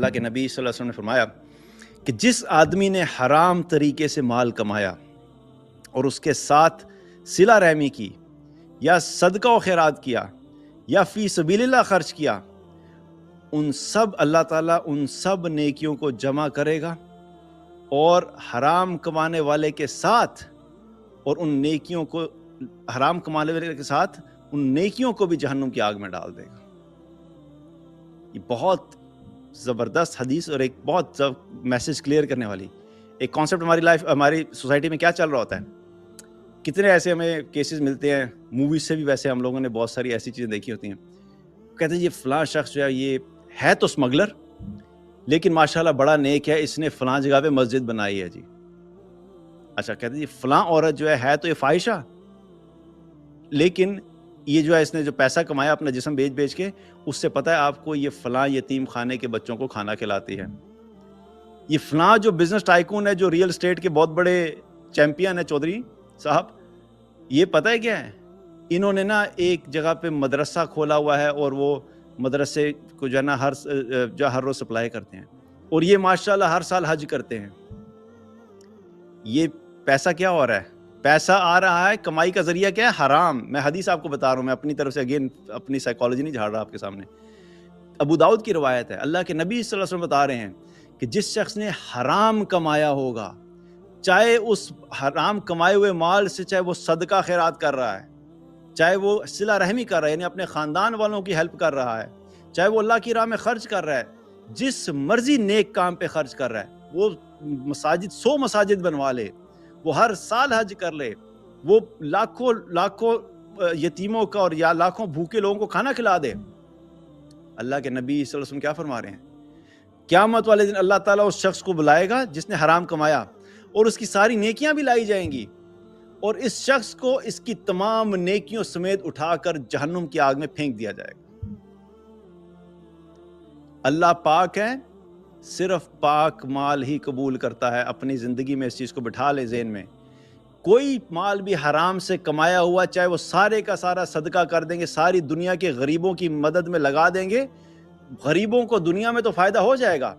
اللہ کے نبی صلی اللہ علیہ وسلم نے فرمایا کہ جس آدمی نے حرام طریقے سے مال کمایا اور اس کے ساتھ صلہ رحمی کی یا صدقہ و خیرات کیا یا فی سبیل اللہ خرچ کیا، ان سب اللہ تعالیٰ ان سب نیکیوں کو جمع کرے گا اور حرام کمانے والے کے ساتھ اور ان نیکیوں کو حرام کمانے والے کے ساتھ ان نیکیوں کو بھی جہنم کی آگ میں ڈال دے گا۔ یہ بہت زبردست حدیث اور ایک بہت میسج کلیئر کرنے والی ایک کانسیپٹ ہماری سوسائٹی میں کیا چل رہا ہوتا ہے۔ کتنے ایسے ہمیں کیسز ملتے ہیں، موویز سے بھی ویسے ہم لوگوں نے بہت ساری ایسی چیزیں دیکھی ہوتی ہیں، کہتے ہیں یہ فلاں شخص جو ہے یہ ہے تو اسمگلر لیکن ماشاءاللہ بڑا نیک ہے، اس نے فلاں جگہ پہ مسجد بنائی ہے جی۔ اچھا، کہتے ہیں یہ فلاں عورت جو ہے تو یہ فاحشہ، لیکن یہ جو ہے اس نے جو پیسہ کمایا اپنا جسم بیچ کے، اس سے پتہ ہے آپ کو یہ فلاں یتیم خانے کے بچوں کو کھانا کھلاتی ہے۔ یہ فلاں جو بزنس ٹائکون ہے، جو ریئل اسٹیٹ کے بہت بڑے چیمپئن ہے چودھری صاحب، یہ پتہ ہے کیا ہے، انہوں نے نا ایک جگہ پہ مدرسہ کھولا ہوا ہے اور وہ مدرسے کو جو ہے نا ہر روز سپلائی کرتے ہیں، اور یہ ماشاءاللہ ہر سال حج کرتے ہیں۔ یہ پیسہ کیا ہو رہا ہے؟ پیسہ آ رہا ہے، کمائی کا ذریعہ کیا ہے؟ حرام۔ میں حدیث آپ کو بتا رہا ہوں، میں اپنی طرف سے اگین اپنی سائیکالوجی نہیں جھاڑ رہا آپ کے سامنے۔ ابو داؤد کی روایت ہے، اللہ کے نبی صلی اللہ علیہ وسلم بتا رہے ہیں کہ جس شخص نے حرام کمایا ہوگا، چاہے اس حرام کمائے ہوئے مال سے چاہے وہ صدقہ خیرات کر رہا ہے، چاہے وہ صلہ رحمی کر رہا ہے یعنی اپنے خاندان والوں کی ہیلپ کر رہا ہے، چاہے وہ اللہ کی راہ میں خرچ کر رہا ہے، جس مرضی نیک کام پہ خرچ کر رہا ہے، وہ مساجد 100 مساجد بنوا لے، وہ ہر سال حج کر لے، وہ لاکھوں یتیموں کا اور یا لاکھوں بھوکے لوگوں کو کھانا کھلا دے، اللہ کے نبی صلی اللہ علیہ وسلم کیا فرما رہے ہیں؟ قیامت والے دن اللہ تعالیٰ اس شخص کو بلائے گا جس نے حرام کمایا، اور اس کی ساری نیکیاں بھی لائی جائیں گی، اور اس شخص کو اس کی تمام نیکیوں سمیت اٹھا کر جہنم کی آگ میں پھینک دیا جائے گا۔ اللہ پاک ہے، صرف پاک مال ہی قبول کرتا ہے۔ اپنی زندگی میں اس چیز کو بٹھا لے ذہن میں، کوئی مال بھی حرام سے کمایا ہوا چاہے وہ سارے کا سارا صدقہ کر دیں گے، ساری دنیا کے غریبوں کی مدد میں لگا دیں گے، غریبوں کو دنیا میں تو فائدہ ہو جائے گا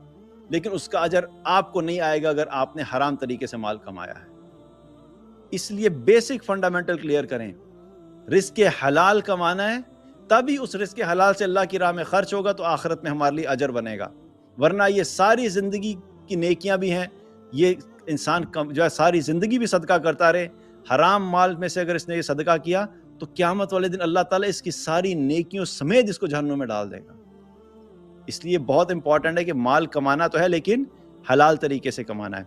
لیکن اس کا اجر آپ کو نہیں آئے گا اگر آپ نے حرام طریقے سے مال کمایا ہے۔ اس لیے بیسک فنڈامنٹل کلیئر کریں، رزق حلال کمانا ہے، تبھی اس رزق حلال سے اللہ کی راہ میں خرچ ہوگا تو آخرت میں ہمارے لیے اجر بنے گا، ورنہ یہ ساری زندگی کی نیکیاں بھی ہیں، یہ انسان جو ہے ساری زندگی بھی صدقہ کرتا رہے، حرام مال میں سے اگر اس نے یہ صدقہ کیا تو قیامت والے دن اللہ تعالیٰ اس کی ساری نیکیوں سمیت اس کو جہنم میں ڈال دے گا۔ اس لیے بہت امپورٹنٹ ہے کہ مال کمانا تو ہے لیکن حلال طریقے سے کمانا ہے۔